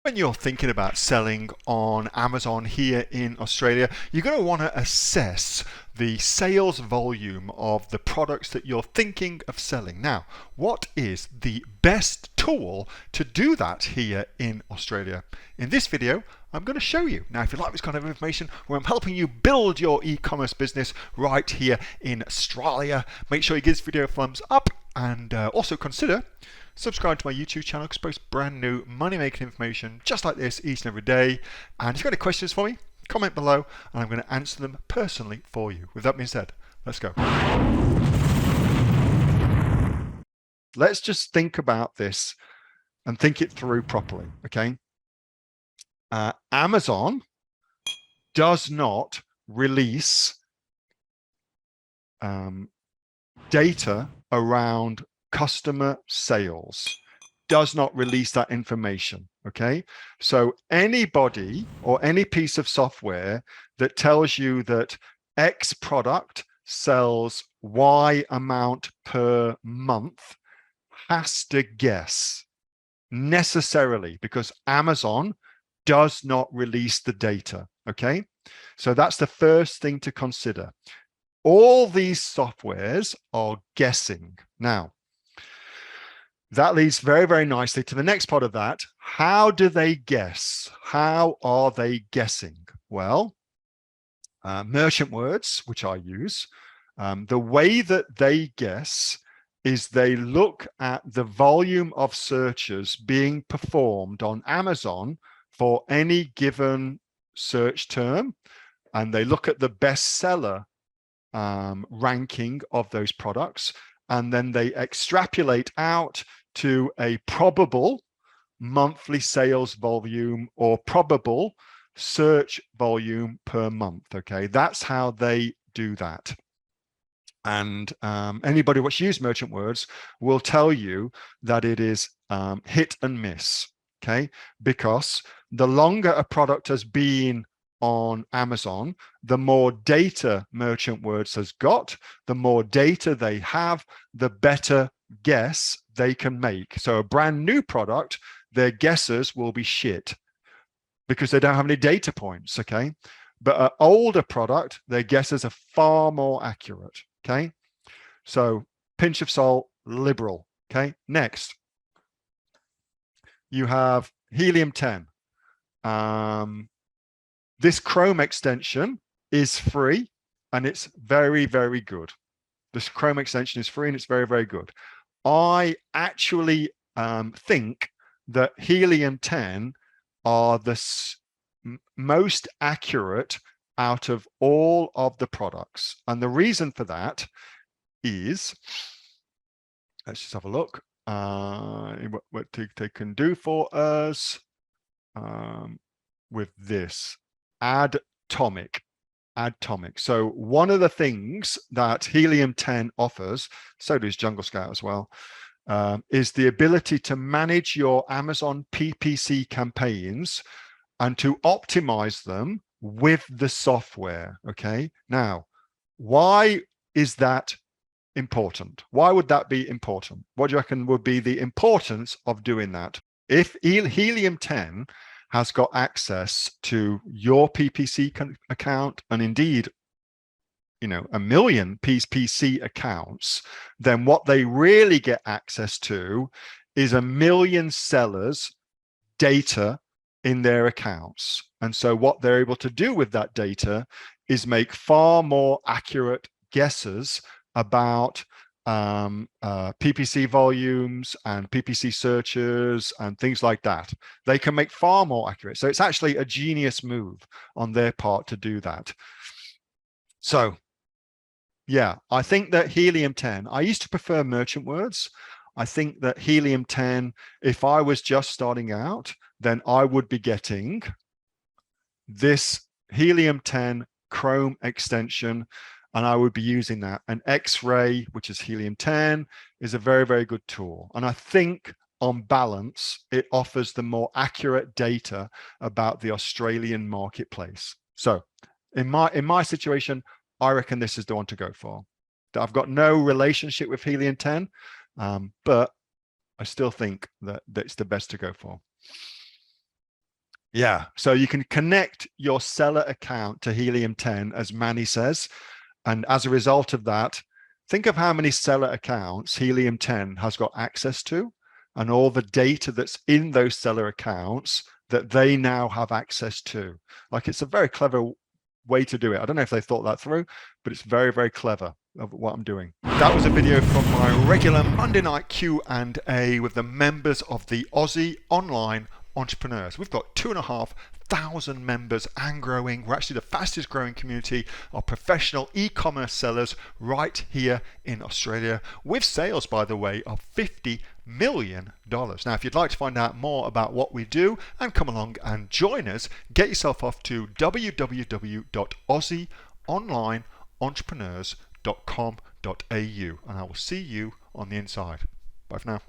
When you're thinking about selling on Amazon here in Australia, you're going to want to assess the sales volume of the products that you're thinking of selling. Now, what is the best tool to do that here in Australia? In this video, I'm going to show you. Now, if you like this kind of information where I'm helping you build your e-commerce business right here in Australia, make sure you give this video a thumbs up and also consider subscribe to my YouTube channel because I post brand new money making information just like this each and every day. And if you've got any questions for me, comment below and I'm going to answer them personally for you. With that being said, let's go. Let's just think about this and think it through properly, okay? Amazon does not release data around customer sales, does not release that information, okay? So anybody or any piece of software that tells you that X product sells Y amount per month has to guess necessarily, because Amazon does not release the data, okay? So that's the first thing to consider. All these softwares are guessing. Now, that leads very, very nicely to the next part of that. How do they guess? How are they guessing? Well, merchant words, which I use, the way that they guess is they look at the volume of searches being performed on Amazon for any given search term, and they look at the bestseller ranking of those products, and then they extrapolate out to a probable monthly sales volume or probable search volume per month. Okay, that's how they do that. And anybody who's used merchant words will tell you that it is hit and miss. Okay, because the longer a product has been on Amazon, the more data merchant words has got, the more data they have, the better guess they can make. So a brand new product, their guesses will be shit because they don't have any data points, okay? But an older product, their guesses are far more accurate, okay? So pinch of salt, liberal, okay? Next, you have Helium 10. This Chrome extension is free and it's very, very good. This Chrome extension is free and it's very, very good. I actually think that Helium 10 are the most accurate out of all of the products. And the reason for that is, let's just have a look what they can do for us with this. Atomic. So one of the things that Helium 10 offers, so does Jungle Scout as well, is the ability to manage your Amazon PPC campaigns and to optimize them with the software. Okay. Now, why is that important? Why would that be important? What do you reckon would be the importance of doing that? If Helium 10 has got access to your PPC account and indeed, you know, 1 million PPC accounts, then what they really get access to is 1 million sellers' data in their accounts. And so what they're able to do with that data is make far more accurate guesses about PPC volumes and PPC searches and things like that. They can make far more accurate. So it's actually a genius move on their part to do that. So yeah, I think that Helium 10, I used to prefer merchant words. I think that Helium 10, if I was just starting out, then I would be getting this Helium 10 Chrome extension, and I would be using that. And X-Ray, which is Helium 10, is a very, very good tool. And I think on balance, it offers the more accurate data about the Australian marketplace. So in my situation, I reckon this is the one to go for. I've got no relationship with Helium 10, but I still think that it's the best to go for. Yeah. So you can connect your seller account to Helium 10, as Manny says. And as a result of that, think of how many seller accounts Helium 10 has got access to and all the data that's in those seller accounts that they now have access to. Like, it's a very clever way to do it. I don't know if they thought that through, but it's very, very clever of what I'm doing. That was a video from my regular Monday night Q&A with the members of the Aussie Online Entrepreneurs. We've got 2,500 members and growing. We're actually the fastest growing community of professional e-commerce sellers right here in Australia, with sales, by the way, of $50 million. Now, if you'd like to find out more about what we do and come along and join us, get yourself off to www.aussieonlineentrepreneurs.com.au, and I will see you on the inside. Bye for now.